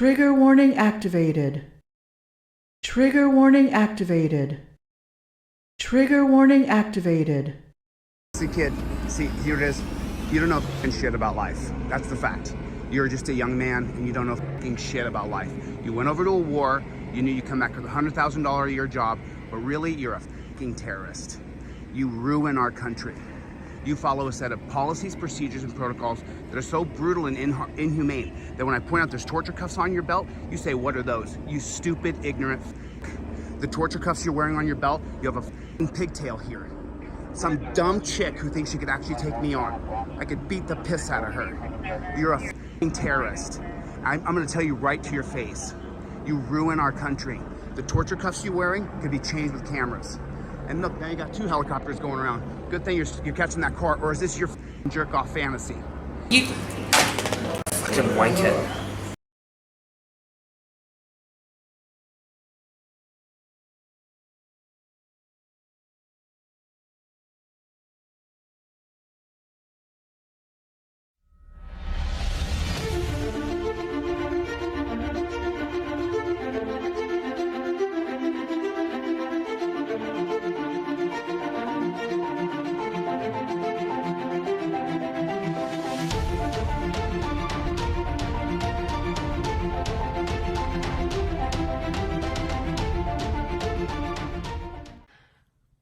Trigger warning activated. Trigger warning activated. Trigger warning activated. See, kid, see, here it is. You don't know f***ing shit about life. That's the fact. You're just a young man and you don't know f***ing shit about life. You went over to a war, you knew you'd come back with a $100,000 a year job, but really, you're a f***ing terrorist. You ruin our country. You follow a set of policies, procedures, and protocols that are so brutal and inhumane that when I point out there's torture cuffs on your belt, you say, what are those? You stupid, ignorant f***. The torture cuffs you're wearing on your belt, you have a f***ing pigtail here. Some dumb chick who thinks she could actually take me on. I could beat the piss out of her. You're a f***ing terrorist. I'm gonna tell you right to your face. You ruin our country. The torture cuffs you're wearing could be changed with cameras. And look, now you got 2 helicopters going around. Good thing you're catching that car, or is this your f***ing jerk-off fantasy? You fucking wankhead.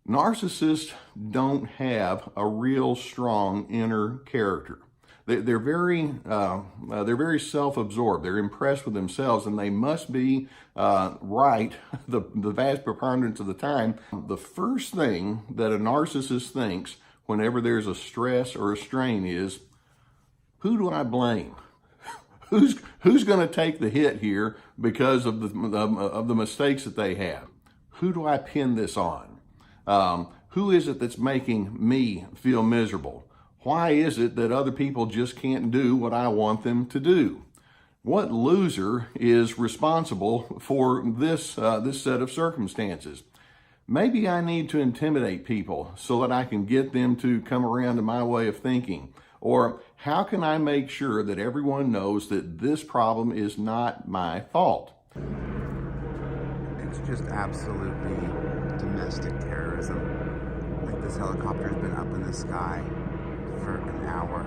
Narcissists don't have a real strong inner character. They're very self-absorbed. They're impressed with themselves, and they must be right the vast preponderance of the time. The first thing that a narcissist thinks whenever there's a stress or a strain is, who do I blame? Who's going to take the hit here because of the mistakes that they have? Who do I pin this on? Who is it that's making me feel miserable? Why is it that other people just can't do what I want them to do? What loser is responsible for this set of circumstances? Maybe I need to intimidate people so that I can get them to come around to my way of thinking. Or how can I make sure that everyone knows that this problem is not my fault? It's just absolutely domestic terrorism. Like, this helicopter's been up in the sky for an hour.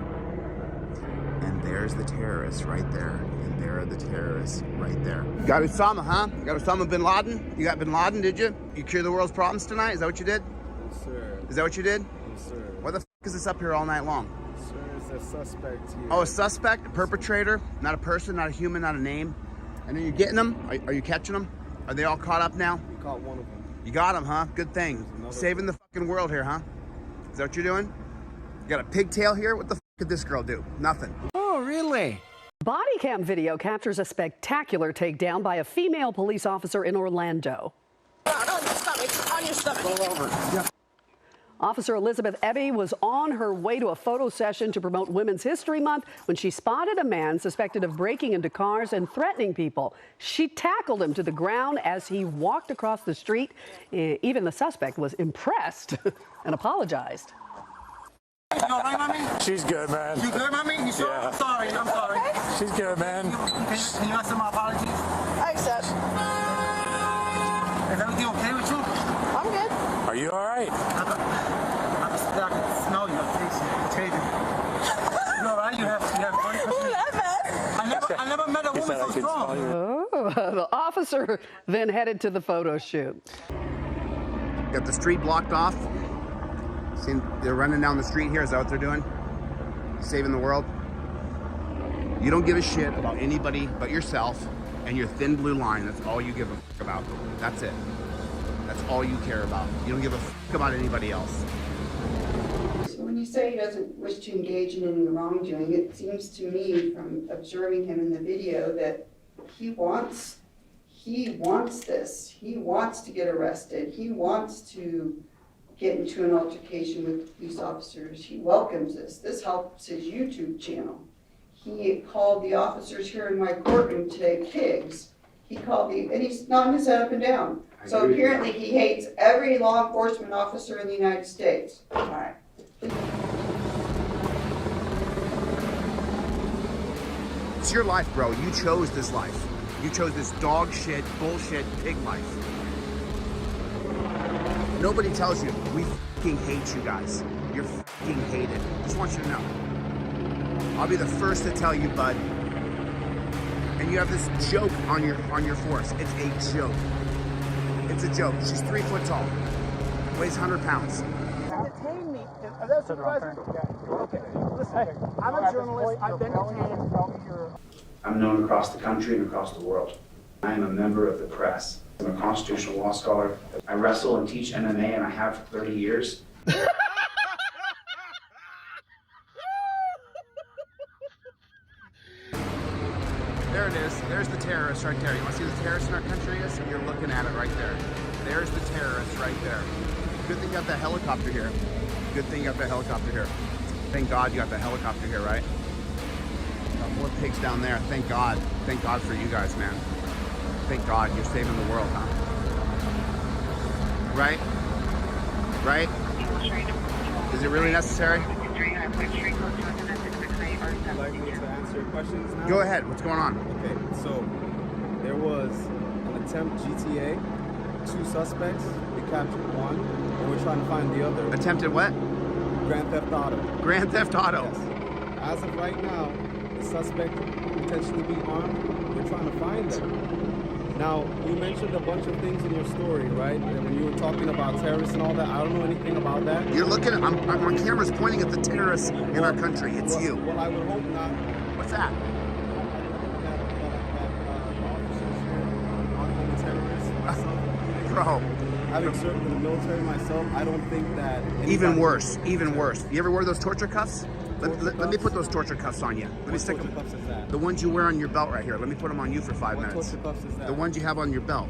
And there's the terrorists right there. And there are the terrorists right there. You got Osama, huh? You got Osama bin Laden? You got bin Laden, did you? You cure the world's problems tonight? Is that what you did? Yes, sir. Is that what you did? Yes, sir. Why the f*** is this up here all night long? Sir, it's a suspect here. Oh, a suspect? A perpetrator? Not a person, not a human, not a name? And then you're getting them? Are you catching them? Are they all caught up now? We caught one of them. You got them, huh? Good thing. Saving the fucking world here, huh? Is that what you're doing? You got a pigtail here? What the f*** could this girl do? Nothing. Oh, really? Body cam video captures a spectacular takedown by a female police officer in Orlando. On your stomach. On your stomach. Roll over. Yeah. Officer Elizabeth Ebby was on her way to a photo session to promote Women's History Month when she spotted a man suspected of breaking into cars and threatening people. She tackled him to the ground as he walked across the street. Even the suspect was impressed and apologized. You all right, mommy? She's good, man. You good, mommy? You sure? Yeah. I'm sorry. I'm sorry. She's good, man. Can you accept my apologies? I accept. Is everything okay with you? I'm good. Are you all right? I can smell you. I taste you. Caden. You all right? You have funny questions? I never met a woman so strong. Oh, the officer then headed to the photo shoot. Got the street blocked off. See, they're running down the street here. Is that what they're doing? Saving the world? You don't give a shit about anybody but yourself and your thin blue line. That's all you give a fuck about. That's it. That's all you care about. You don't give a fuck about anybody else. So when you say he doesn't wish to engage in any wrongdoing, it seems to me from observing him in the video that he wants this. He wants to get arrested. He wants to get into an altercation with the police officers. He welcomes this. This helps his YouTube channel. He called the officers here in my courtroom today pigs. He called and he's nodding his head up and down. So apparently he hates every law enforcement officer in the United States. All right. It's your life, bro. You chose this life. You chose this dog shit, bullshit, pig life. Nobody tells you, we fucking hate you guys. You're fucking hated. Just want you to know. I'll be the first to tell you, bud. And you have this joke on your force. It's a joke. It's a joke. She's 3 foot tall. Weighs 100 pounds. Detain me. Are that a supervisor? Yeah. Okay. Listen, I'm a journalist. I've been detained. I'm known across the country and across the world. I am a member of the press. I'm a constitutional law scholar. I wrestle and teach MMA, and I have for 30 years. There it is. There's the terrorist right there. You want to see the terrorist in our country is? You're looking at it right there. There's the terrorist right there. Good thing you got that helicopter here. Good thing you got that helicopter here. Thank God you got the helicopter here, right? Got more pigs down there. Thank God. Thank God for you guys, man. Thank God you're saving the world, huh? Right? Right? Is it really necessary? Would you like me to answer your questions now? Go ahead. What's going on? Okay, so there was an attempt GTA, 2 suspects. We captured one, and we're trying to find the other. Attempted what? Grand Theft Auto. Grand Theft Auto. Yes. As of right now, the suspect could potentially be armed. We're trying to find them. Now, you mentioned a bunch of things in your story, right? And when you were talking about terrorists and all that, I don't know anything about that. You're looking at, I'm on camera's pointing at the terrorists in our country. It's you. Well, I would hope not. What's that? Bro. Having served in the military myself, I don't think that... Even worse, even worse. You ever wear those torture cuffs? Let me put those torture cuffs on you. Let me stick them. What torture cuffs is that? The ones you wear on your belt right here. Let me put them on you for 5 minutes. What torture cuffs is that? The ones you have on your belt.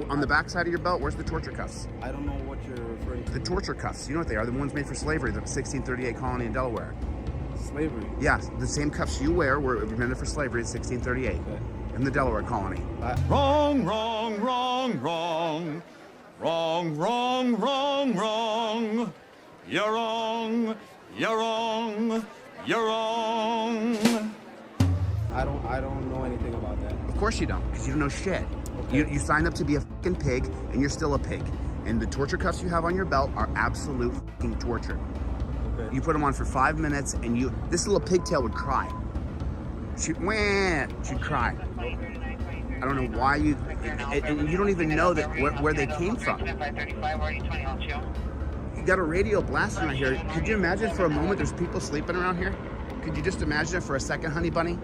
On the back side of your belt, where's the torture cuffs? I don't know what you're referring to. The torture cuffs. You know what they are? The ones made for slavery, the 1638 colony in Delaware. Slavery? Yeah, the same cuffs you wear were invented for slavery in 1638 in the Delaware colony. Wrong, wrong, wrong, wrong. Wrong, wrong, wrong, wrong. You're wrong, you're wrong, you're wrong. I don't know anything about that. Of course you don't, because you don't know shit. Okay. You signed up to be a fucking pig, and you're still a pig. And the torture cuffs you have on your belt are absolute fucking torture. Okay. You put them on for 5 minutes, and this little pigtail would cry. She'd cry. I don't know why you, and you don't even know that where they came from. You got a radio blasting right here. Could you imagine for a moment there's people sleeping around here? Could you just imagine it for a second, honey bunny?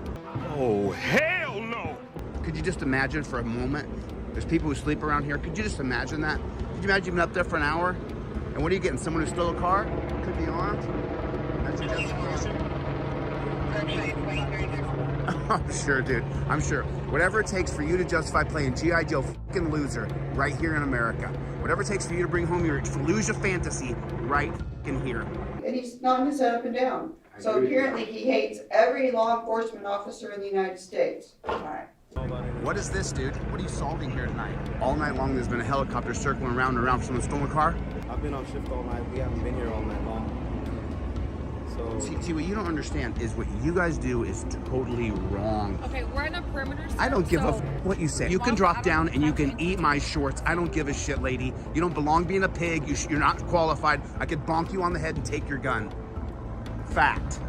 Oh, hell no! Could you just imagine for a moment there's people who sleep around here? Could you just imagine that? Could you imagine you've been up there for an hour? And what are you getting? Someone who stole a car? Could be armed? That's your justification? I'm sure, dude. I'm sure. Whatever it takes for you to justify playing G.I. Joe fucking loser right here in America. Whatever it takes for you to bring home your Fallujah fantasy right fucking here. And he's knocking his head up and down. So apparently he hates every law enforcement officer in the United States. All right. What is this, dude? What are you solving here tonight? All night long there's been a helicopter circling around and around for someone stole a car? I've been on shift all night. We haven't been here all night long. So See, what you don't understand is what you guys do is totally wrong. Okay, we're in a perimeter. I don't give a what you say. You can drop down and you can eat my shorts. I don't give a shit, lady. You don't belong being a pig. You're not qualified. I could bonk you on the head and take your gun. Fact.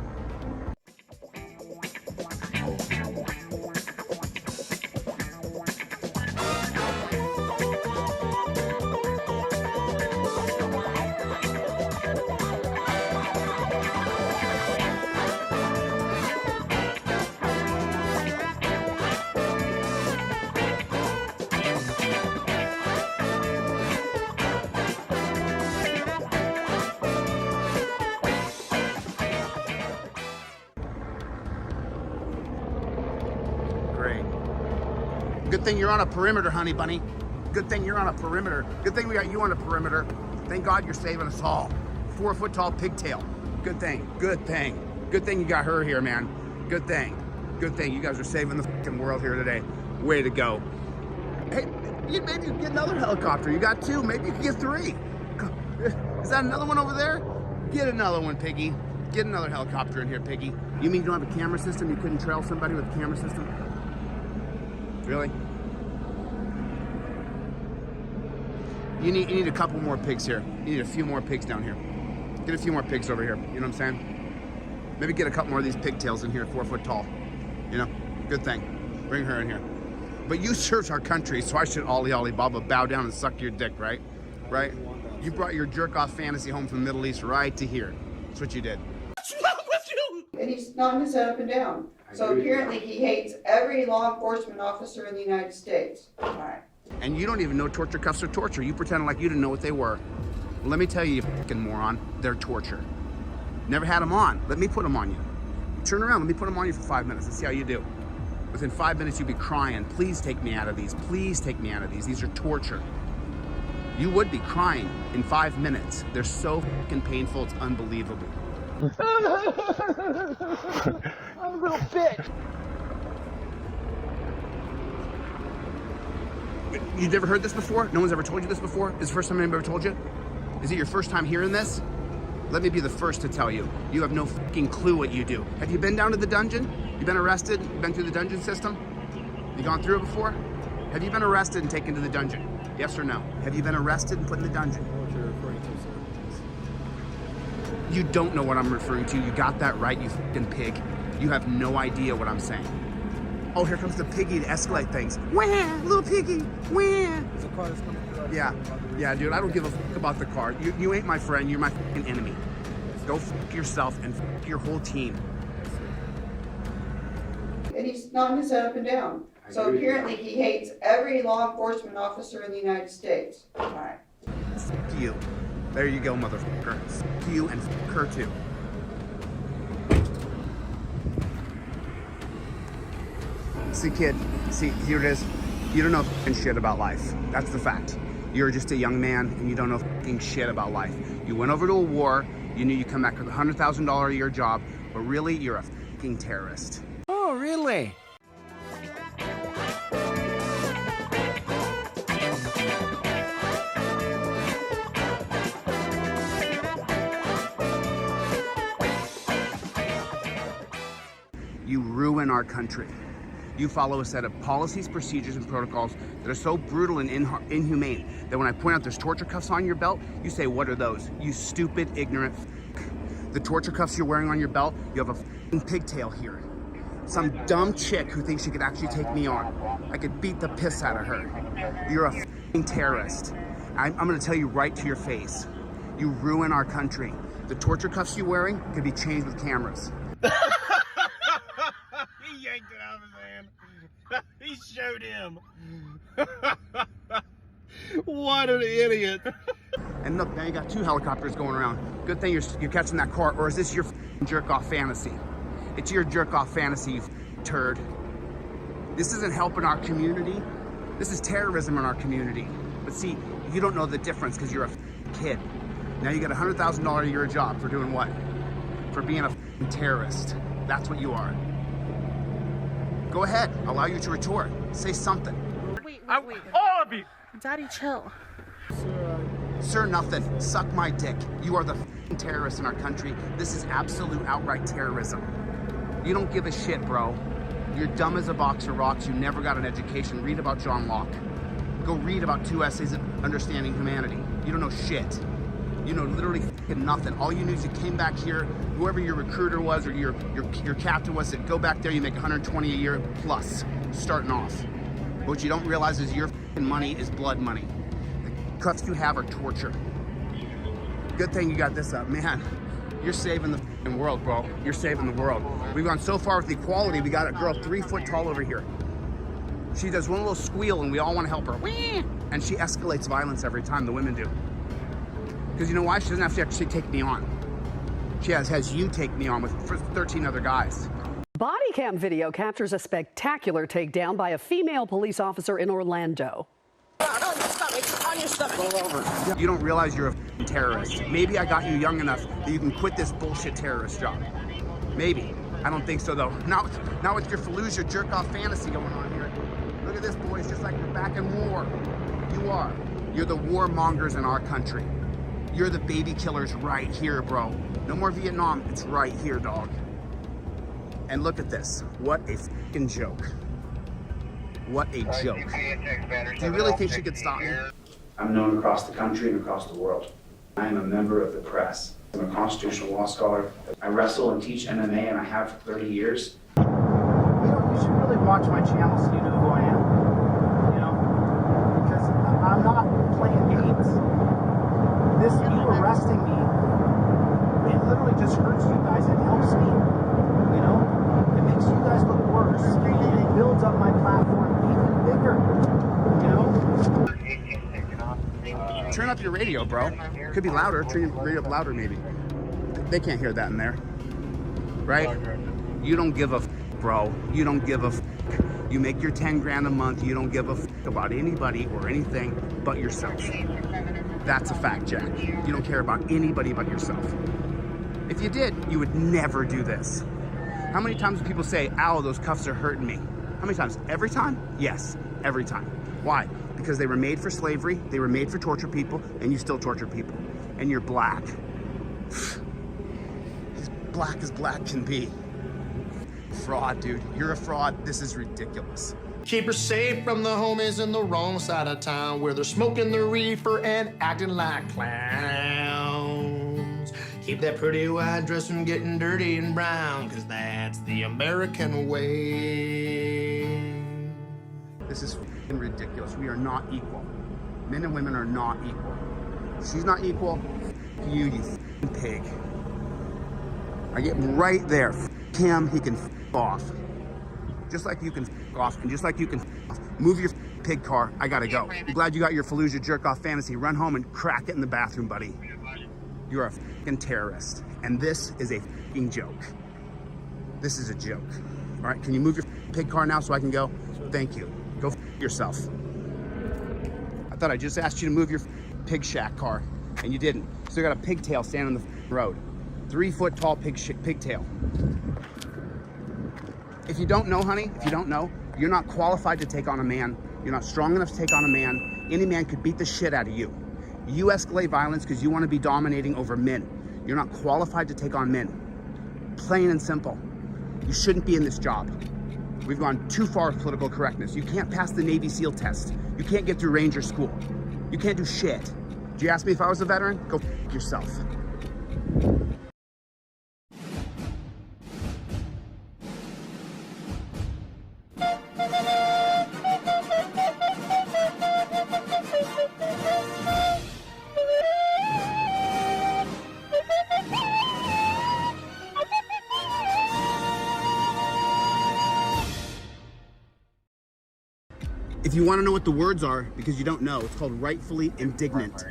Good thing you're on a perimeter, honey bunny. Good thing you're on a perimeter. Good thing we got you on a perimeter. Thank God you're saving us all. 4 foot tall pigtail. Good thing. Good thing. Good thing you got her here, man. Good thing. Good thing. You guys are saving the fucking world here today. Way to go. Hey, maybe you get another helicopter. You got 2. Maybe you can get 3. Is that another one over there? Get another one, Piggy. Get another helicopter in here, Piggy. You mean you don't have a camera system? You couldn't trail somebody with a camera system? Really? You need a couple more pigs here. You need a few more pigs down here. Get a few more pigs over here. You know what I'm saying? Maybe get a couple more of these pigtails in here, 4 foot tall. You know, good thing. Bring her in here. But you served our country, so I should ollie baba, bow down and suck your dick, right? Right? You brought your jerk-off fantasy home from the Middle East right to here. That's what you did. What's wrong with you? And he's nodding his head up and down. So apparently he hates every law enforcement officer in the United States. All right. And you don't even know torture cuffs are torture. You pretended like you didn't know what they were. Well, let me tell you, you fucking moron, they're torture. Never had them on. Let me put them on you. Turn around, let me put them on you for 5 minutes and see how you do. Within 5 minutes, you'd be crying, please take me out of these. Please take me out of these. These are torture. You would be crying in 5 minutes. They're so fucking painful, it's unbelievable. I'm a little bitch. You've never heard this before? No one's ever told you this before? Is it the first time anyone ever told you? Is it your first time hearing this? Let me be the first to tell you. You have no fucking clue what you do. Have you been down to the dungeon? You been arrested? You been through the dungeon system? You gone through it before? Have you been arrested and taken to the dungeon? Yes or no? Have you been arrested and put in the dungeon? You don't know what I'm referring to. You got that right, you fucking pig. You have no idea what I'm saying. Oh, here comes the piggy to escalate things. Wah, little piggy, wah. Yeah, dude, I don't give a fuck about the car. You ain't my friend, you're my fucking enemy. Go fuck yourself and fuck your whole team. And he's nodding his head up and down. So apparently he hates every law enforcement officer in the United States. All right. Fuck you. There you go, motherfucker. Fuck you and fuck her too. See, kid, see, here it is. You don't know fucking shit about life. That's the fact. You're just a young man and you don't know fucking shit about life. You went over to a war, you knew you'd come back with a $100,000 a year job, but really, you're a fucking terrorist. Oh, really? You ruin our country. You follow a set of policies, procedures, and protocols that are so brutal and inhumane that when I point out there's torture cuffs on your belt, you say, what are those? You stupid, ignorant f***. The torture cuffs you're wearing on your belt, you have a f***ing pigtail here. Some dumb chick who thinks she could actually take me on. I could beat the piss out of her. You're a f***ing terrorist. I'm gonna tell you right to your face. You ruin our country. The torture cuffs you're wearing could be changed with cameras. He yanked it out of his hand. He showed him. What an idiot. And look, now you got 2 helicopters going around. Good thing you're catching that car, or is this your jerk-off fantasy? It's your jerk-off fantasy, you turd. This isn't helping our community. This is terrorism in our community. But see, you don't know the difference because you're a kid. Now you get a $100,000 a year job for doing what? For being a terrorist. That's what you are. Go ahead, I'll allow you to retort. Say something. Wait. All of you! Daddy, chill. Sir, nothing. Suck my dick. You are the terrorist in our country. This is absolute outright terrorism. You don't give a shit, bro. You're dumb as a box of rocks. You never got an education. Read about John Locke. Go read about 2 essays of understanding humanity. You don't know shit. You know literally nothing. All you knew is you came back here, whoever your recruiter was or your captain was said, go back there, you make 120 a year plus, starting off. But what you don't realize is your money is blood money. The cuffs you have are torture. Good thing you got this up, man. You're saving the world, bro. You're saving the world. We've gone so far with equality, we got a girl 3 foot tall over here. She does one little squeal and we all want to help her. And she escalates violence every time, the women do. Because you know why? She doesn't have to actually take me on. She has you take me on with 13 other guys. Body cam video captures a spectacular takedown by a female police officer in Orlando. On your stomach. You don't realize you're a terrorist. Maybe I got you young enough that you can quit this bullshit terrorist job. Maybe. I don't think so though. Now it's your Fallujah jerk-off fantasy going on here. Look at this, boys, just like we're back in war. You are. You're the warmongers in our country. You're the baby killers right here, bro. No more Vietnam, it's right here, dog. And look at this. What a fucking joke. What a joke. Do you really think she could stop me? I'm known across the country and across the world. I am a member of the press. I'm a constitutional law scholar. I wrestle and teach MMA, and I have for 30 years. You should really watch my channel so you know who I am. You know? Because I'm not playing games. You arresting me, it literally just hurts you guys. It helps me. You know? It makes you guys look worse, and it builds up my platform even bigger. You know? Turn up your radio, bro. Could be louder. Turn your radio up louder, maybe. They can't hear that in there. Right? You don't give a f, bro. You don't give a f. You make your 10 grand a month. You don't give a f about anybody or anything but yourself. That's a fact, Jack. You don't care about anybody but yourself. If you did, you would never do this. How many times do people say, ow, those cuffs are hurting me? How many times? Every time? Yes, every time. Why? Because they were made for slavery, they were made for torture people, and you still torture people. And you're black. As black as black can be. Fraud, dude. You're a fraud. This is ridiculous. Keep her safe from the homies in the wrong side of town where they're smoking the reefer and acting like clowns. Keep that pretty white dress from getting dirty and brown, cause that's the American way. This is f***ing ridiculous. We are not equal. Men and women are not equal. She's not equal. You f***ing pig. I get right there. F*** him, he can f*** off. Just like you can f*** off, and just like you can f*** off. Move your f***ing pig car. I gotta go. I'm glad you got your Fallujah jerk-off fantasy. Run home and crack it in the bathroom, buddy. You're a f***ing terrorist. And this is a f***ing joke. This is a joke. All right, can you move your f***ing pig car now so I can go? Thank you. Go f*** yourself. I thought I just asked you to move your pig shack car, and you didn't. So you got a pigtail standing on the road. 3 foot tall pigtail. If you don't know, honey, if you don't know, you're not qualified to take on a man. You're not strong enough to take on a man. Any man could beat the shit out of you. You escalate violence because you want to be dominating over men. You're not qualified to take on men. Plain and simple. You shouldn't be in this job. We've gone too far with political correctness. You can't pass the Navy SEAL test. You can't get through Ranger School. You can't do shit. Did you ask me if I was a veteran? Go f*** yourself. If you want to know what the words are, because you don't know, it's called rightfully indignant.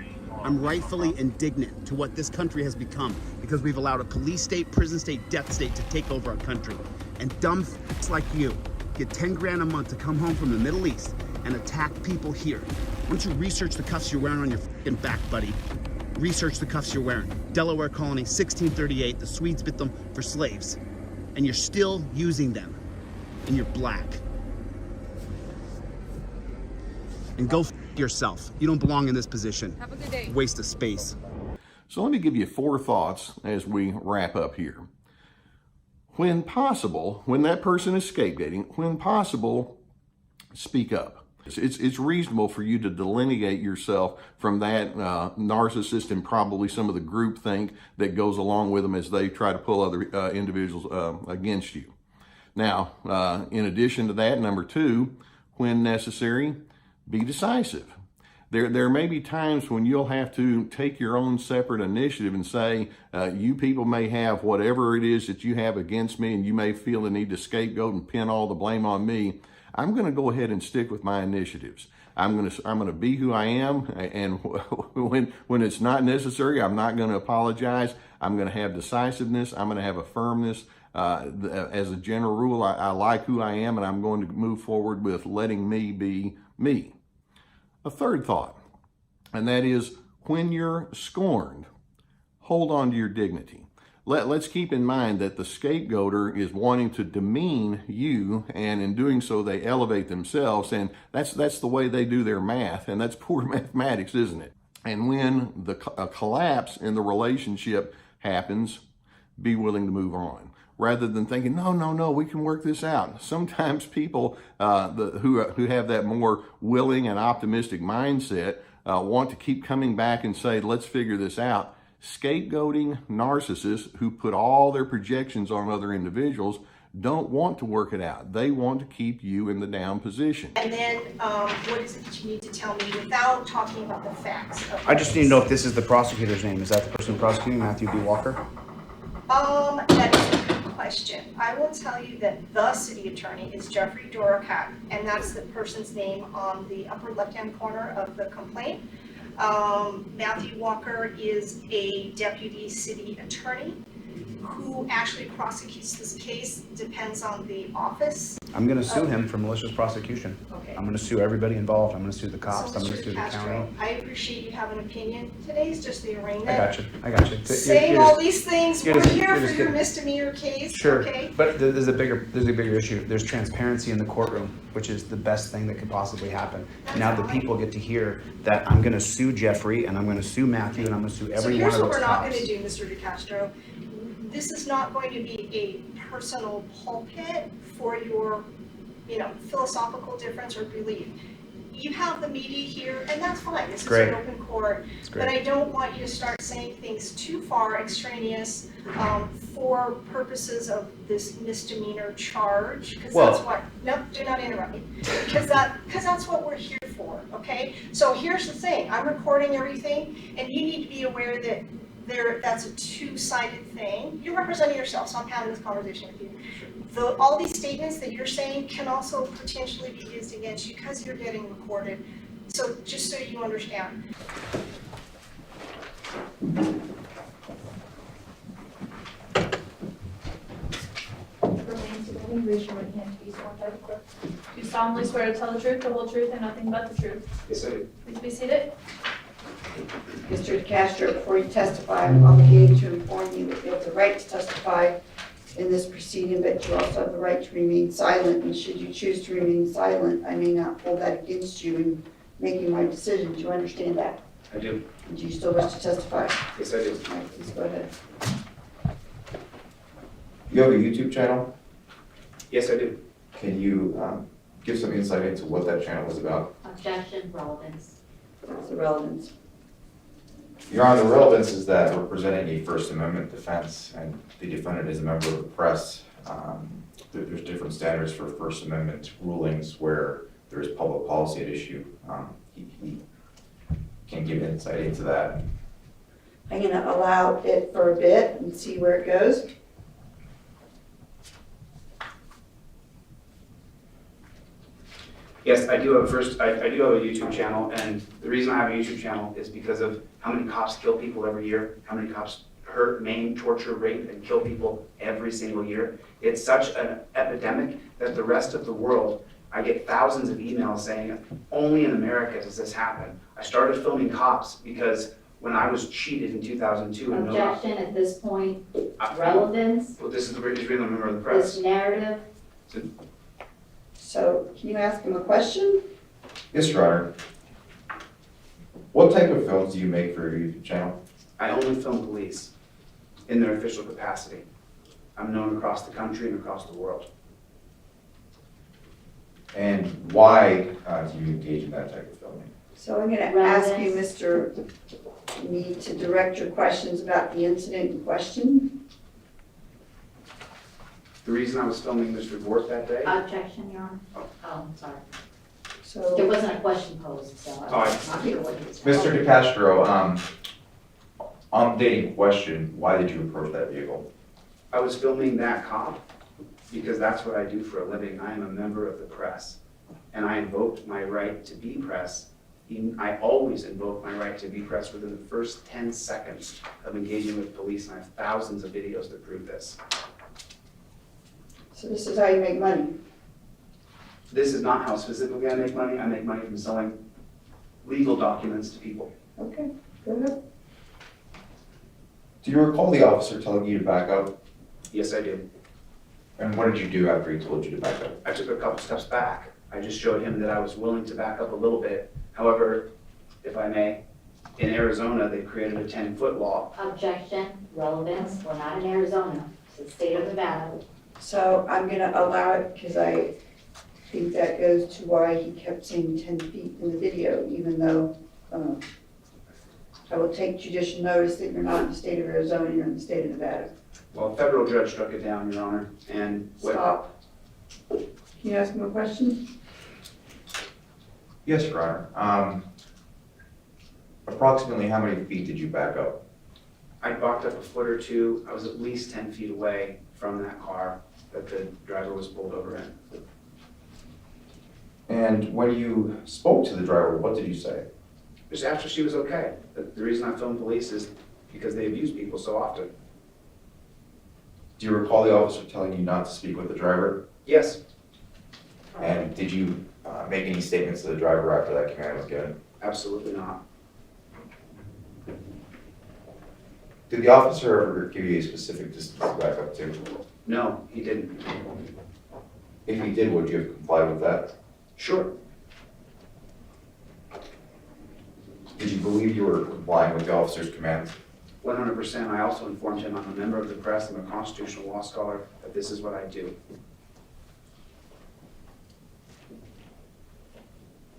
I'm rightfully indignant to what this country has become because we've allowed a police state, prison state, death state to take over our country. And dumb f***s like you get 10 grand a month to come home from the Middle East and attack people here. Why don't you research the cuffs you're wearing on your f***ing back, buddy? Research the cuffs you're wearing. Delaware Colony, 1638, the Swedes bit them for slaves. And you're still using them. And you're black. And go f*** yourself. You don't belong in this position. Have a good day. Waste of space. So let me give you 4 thoughts as we wrap up here. When possible, when that person is scapegoating, when possible, speak up. It's reasonable for you to delineate yourself from that narcissist and probably some of the groupthink that goes along with them as they try to pull other individuals against you. Now, in addition to that, number 2, when necessary, be decisive. There may be times when you'll have to take your own separate initiative and say, you people may have whatever it is that you have against me and you may feel the need to scapegoat and pin all the blame on me. I'm going to go ahead and stick with my initiatives. I'm going to be who I am, and when it's not necessary, I'm not going to apologize. I'm going to have decisiveness. I'm going to have a firmness. As a general rule, I like who I am, and I'm going to move forward with letting me be me. A third thought, and that is when you're scorned, hold on to your dignity. Let's keep in mind that the scapegoater is wanting to demean you, and in doing so, they elevate themselves, and that's the way they do their math, and that's poor mathematics, isn't it? And when a collapse in the relationship happens, be willing to move on. rather than thinking, no, we can work this out. Sometimes people who have that more willing and optimistic mindset want to keep coming back and say, let's figure this out. Scapegoating narcissists who put all their projections on other individuals don't want to work it out. They want to keep you in the down position. And then what is it that you need to tell me without talking about the facts? I just need to know if this is the prosecutor's name. Is that the person prosecuting, Matthew B. Walker? That is a good question. I will tell you that the city attorney is Jeffrey Durakat, and that's the person's name on the upper left-hand corner of the complaint. Matthew Walker is a deputy city attorney who actually prosecutes this case. Depends on the office. I'm going to sue him for malicious prosecution. Okay. I'm going to sue everybody involved. I'm going to sue the cops. So I'm going to Mr. sue the Castro, county. I appreciate you have an opinion. Today's just the arraignment. I got you. Saying all these things, you're we're just- here you're for just your kidding. misdemeanor case, Sure, okay? but there's a bigger issue. There's transparency in the courtroom, which is the best thing that could possibly happen. Now the people get to hear that I'm going to sue Jeffrey, and I'm going to sue Matthew, and I'm going to sue every one of those cops. So here's what we're not going to do, Mr. DeCastro. This is not going to be a personal pulpit for your, philosophical difference or belief. You have the media here, and that's fine. This is an open court. But I don't want you to start saying things too far extraneous for purposes of this misdemeanor charge. Because that's what. No, do not interrupt me. Because that's what we're here for. Okay. So here's the thing. I'm recording everything, and you need to be aware that that's a two-sided thing. You're representing yourself, so I'm having this conversation with you. All these statements that you're saying can also potentially be used against you because you're getting recorded. So just so you understand. Raise your right hand to be sworn by the clerk. Do you solemnly swear to tell the truth, the whole truth, and nothing but the truth? Yes, I do. Please be seated. Mr. Castro, before you testify, I'm obligated to inform you that you have the right to testify in this proceeding, but you also have the right to remain silent, and should you choose to remain silent, I may not hold that against you in making my decision. Do you understand that? I do. Do you still wish to testify? Yes, I do. All right, please go ahead. You have a YouTube channel? Yes, I do. Can you give some insight into what that channel was about? Objection, relevance. What's the relevance? Your Honor, the relevance is that we're presenting a First Amendment defense, and the defendant is a member of the press. There's different standards for First Amendment rulings where there is public policy at issue. He can give insight into that. I'm going to allow it for a bit and see where it goes. Yes, I do have I do have a YouTube channel, and the reason I have a YouTube channel is because of how many cops kill people every year, how many cops hurt, maim, torture, rape, and kill people every single year. It's such an epidemic that the rest of the world, I get thousands of emails saying, only in America does this happen. I started filming cops because when I was cheated in 2002. Objection at this point, relevance. Well, this is the reason I'm a member of the press. This narrative. So can you ask him a question? Yes, Your Honor. What type of films do you make for your YouTube channel? I only film police in their official capacity. I'm known across the country and across the world. And why do you engage in that type of filming? So I'm going to ask you, Mr. Mead, to direct your questions about the incident in question. The reason I was filming this report that day. Objection, Your Honor. Oh, I'm sorry. So there wasn't a question posed, so I'm here what he was saying. Mr. DeCastro, on dating question, why did you approach that vehicle? I was filming that cop because that's what I do for a living. I am a member of the press, and I invoked my right to be press. I always invoke my right to be press within the first 10 seconds of engaging with police, and I have thousands of videos that prove this. So this is how you make money? This is not how specifically I make money. I make money from selling legal documents to people. Okay, go ahead. Do you recall the officer telling you to back up? Yes, I do. And what did you do after he told you to back up? I took a couple steps back. I just showed him that I was willing to back up a little bit. However, if I may, in Arizona, they created a 10-foot law. Objection, relevance. We're not in Arizona. the state of Nevada. So I'm gonna allow it because I think that goes to why he kept saying 10 feet in the video, even though I will take judicial notice that you're not in the state of Arizona, you're in the state of Nevada. Well, a federal judge struck it down, Your Honor, and Stop. Can you ask him a question? Yes, Your Honor. Approximately how many feet did you back up? I backed up a foot or two. I was at least 10 feet away from that car that the driver was pulled over in. And when you spoke to the driver, what did you say? Just after she was okay. The reason I filmed police is because they abuse people so often. Do you recall the officer telling you not to speak with the driver? Yes. And did you make any statements to the driver after that command was given? Absolutely not. Did the officer ever give you a specific distance to back up to? No, he didn't. If he did, would you have complied with that? Sure. Did you believe you were complying with the officer's commands? 100%. I also informed him I'm a member of the press, I'm a constitutional law scholar, that this is what I do.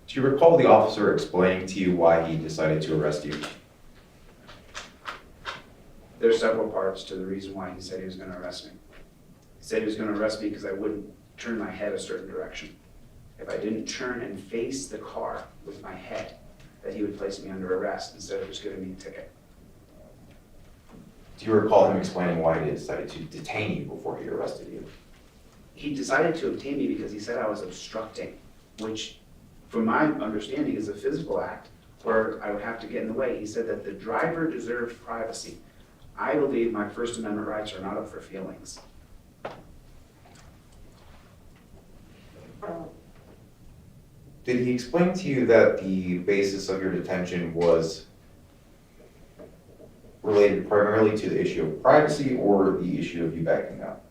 Do you recall the officer explaining to you why he decided to arrest you? There's several parts to the reason why he said he was going to arrest me. He said he was going to arrest me because I wouldn't turn my head a certain direction. If I didn't turn and face the car with my head, that he would place me under arrest instead of just giving me a ticket. Do you recall him explaining why he decided to detain you before he arrested you? He decided to obtain me because he said I was obstructing, which, from my understanding, is a physical act where I would have to get in the way. He said that the driver deserved privacy. I believe my First Amendment rights are not up for feelings. Did he explain to you that the basis of your detention was related primarily to the issue of privacy or the issue of you backing up?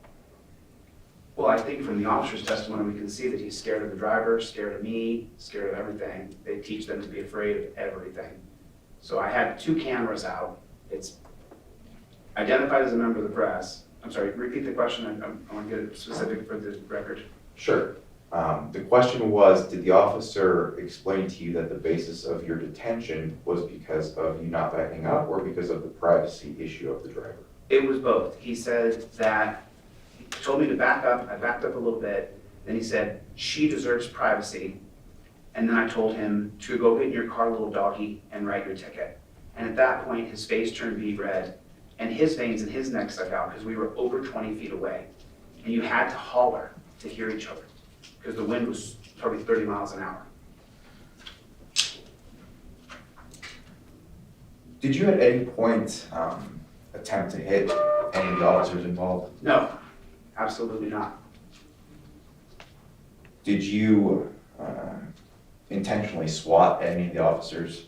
Well, I think from the officer's testimony, we can see that he's scared of the driver, scared of me, scared of everything. They teach them to be afraid of everything. So I had 2 cameras out. It's identified as a member of the press. I'm sorry, repeat the question. I want to get it specific for the record. Sure. The question was, did the officer explain to you that the basis of your detention was because of you not backing up or because of the privacy issue of the driver? It was both. He said that, he told me to back up. I backed up a little bit. Then he said, she deserves privacy. And then I told him to go get in your car, little doggy, and write your ticket. And at that point, his face turned bead red and his veins in his neck stuck out because we were over 20 feet away. And you had to holler to hear each other because the wind was probably 30 miles an hour. Did you at any point attempt to hit any of the officers involved? No, absolutely not. Did you intentionally swat any of the officers?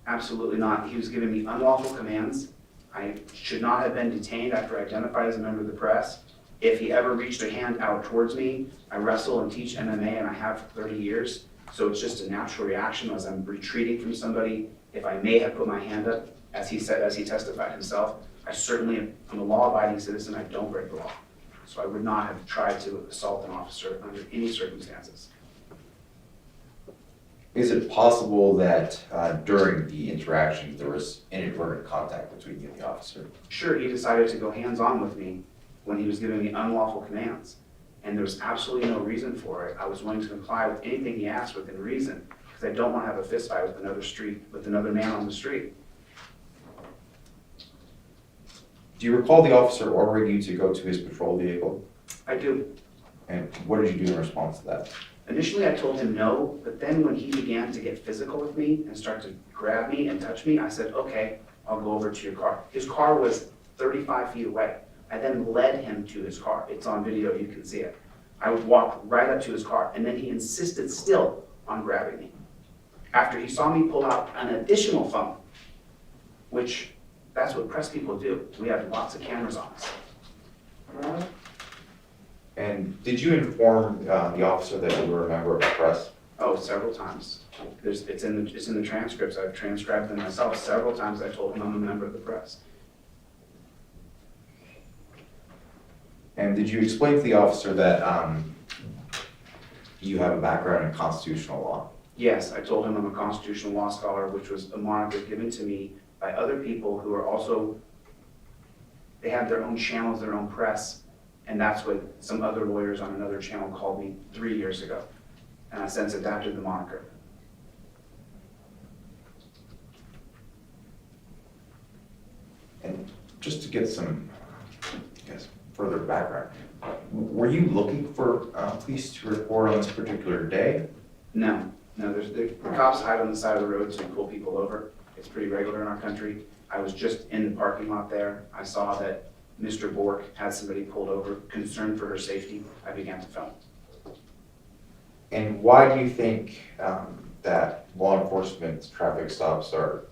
Absolutely not. He was giving me unlawful commands. I should not have been detained after identified as a member of the press. If he ever reached a hand out towards me, I wrestle and teach MMA and I have for 30 years. So it's just a natural reaction as I'm retreating from somebody. If I may have put my hand up, as he said, as he testified himself, I certainly am a law-abiding citizen. I don't break the law. So I would not have tried to assault an officer under any circumstances. Is it possible that during the interactions there was inadvertent contact between you and the officer? Sure, he decided to go hands-on with me when he was giving me unlawful commands. And there was absolutely no reason for it. I was willing to comply with anything he asked within reason because I don't want to have a fist fight with another man on the street. Do you recall the officer ordering you to go to his patrol vehicle? I do. And what did you do in response to that? Initially, I told him no, but then when he began to get physical with me and start to grab me and touch me, I said, okay, I'll go over to your car. His car was 35 feet away. I then led him to his car. It's on video, you can see it. I would walk right up to his car, and then he insisted still on grabbing me. After he saw me pull out an additional phone, which that's what press people do. We have lots of cameras on us. And did you inform the officer that you were a member of the press? Oh, several times. It's in the transcripts. I've transcribed them myself. Several times I told him I'm a member of the press. And did you explain to the officer that you have a background in constitutional law? Yes, I told him I'm a constitutional law scholar, which was a moniker given to me by other people who are also, they have their own channels, their own press, and that's what some other lawyers on another channel called me 3 years ago. And I since adapted the moniker. And just to get some, I guess, further background, were you looking for police to report on this particular day? No, the cops hide on the side of the road to pull people over. It's pretty regular in our country. I was just in the parking lot there. I saw that Mr. Bork had somebody pulled over, concerned for her safety. I began to film. And why do you think that law enforcement traffic stops are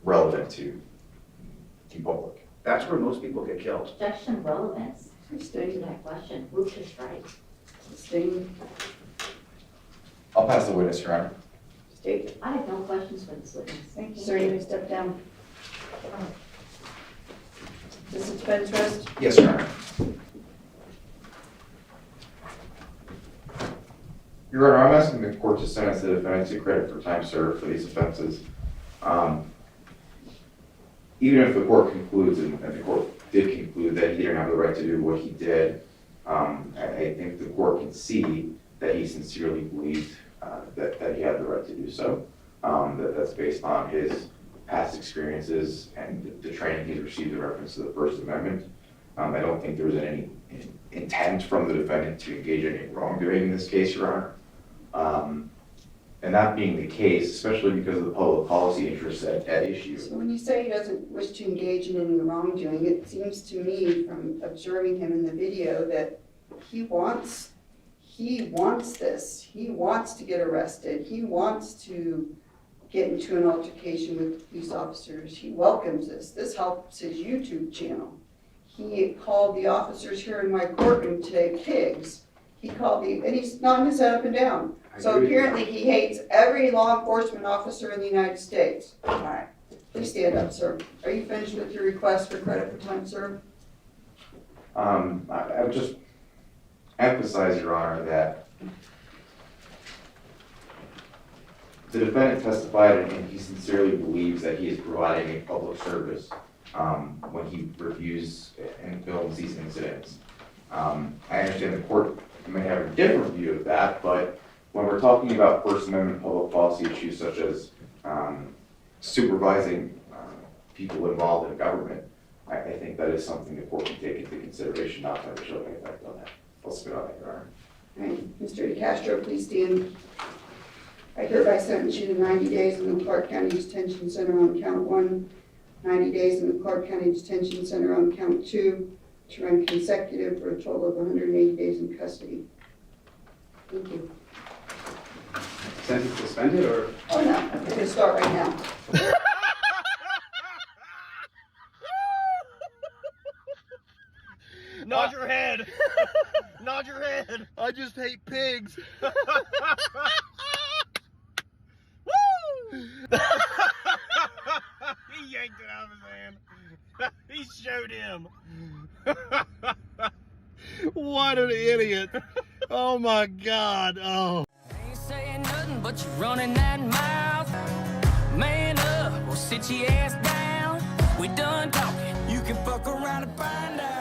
relevant to the public? That's where most people get killed. Objection relevance. Sustained. To that question. Move to strike. Sustained. I'll pass the witness, Your Honor. State. I have no questions for this witness. Thank you, sir. You may step down. This is defense rest. Yes, Your Honor. Your Honor, I'm asking the court to sentence the defendant to credit for time served for these offenses. Even if the court concludes, and the court did conclude that he didn't have the right to do what he did, I think the court can see that he sincerely believed that he had the right to do so. That's based on his past experiences and the training he's received in reference to the First Amendment. I don't think there was any intent from the defendant to engage in any wrongdoing in this case, Your Honor. And that being the case, especially because of the public policy interests at issue. So when you say he doesn't wish to engage in any wrongdoing, it seems to me from observing him in the video that he wants this. He wants to get arrested. He wants to get into an altercation with police officers. He welcomes this. This helps his YouTube channel. He called the officers here in my courtroom today pigs. He called and he's nodding his head up and down. So apparently he hates every law enforcement officer in the United States. All right, please stand up, sir. Are you finished with your request for credit for time served? I would just emphasize, Your Honor, that the defendant testified and he sincerely believes that he is providing a public service when he reviews and films these incidents. I understand the court may have a different view of that, but when we're talking about First Amendment public policy issues such as supervising people involved in government, I think that is something the court can take into consideration, not to have a chilling effect on that. I'll submit on that, Your Honor. All right, Mr. DeCastro, please stand. I hereby sentence you to 90 days in the Clark County Detention Center on count 1, 90 days in the Clark County Detention Center on count 2, to run consecutive for a total of 180 days in custody. Thank you. Sentence suspended or? Oh no, we're going to start right now. Nod your head. Nod your head. I just hate pigs. Woo! He yanked it out of his hand. He showed him. What an idiot. Oh my God. Oh. Ain't saying nothing, but you're running that mouth. Man up, or sit your ass down. We done talking. You can fuck around and find out.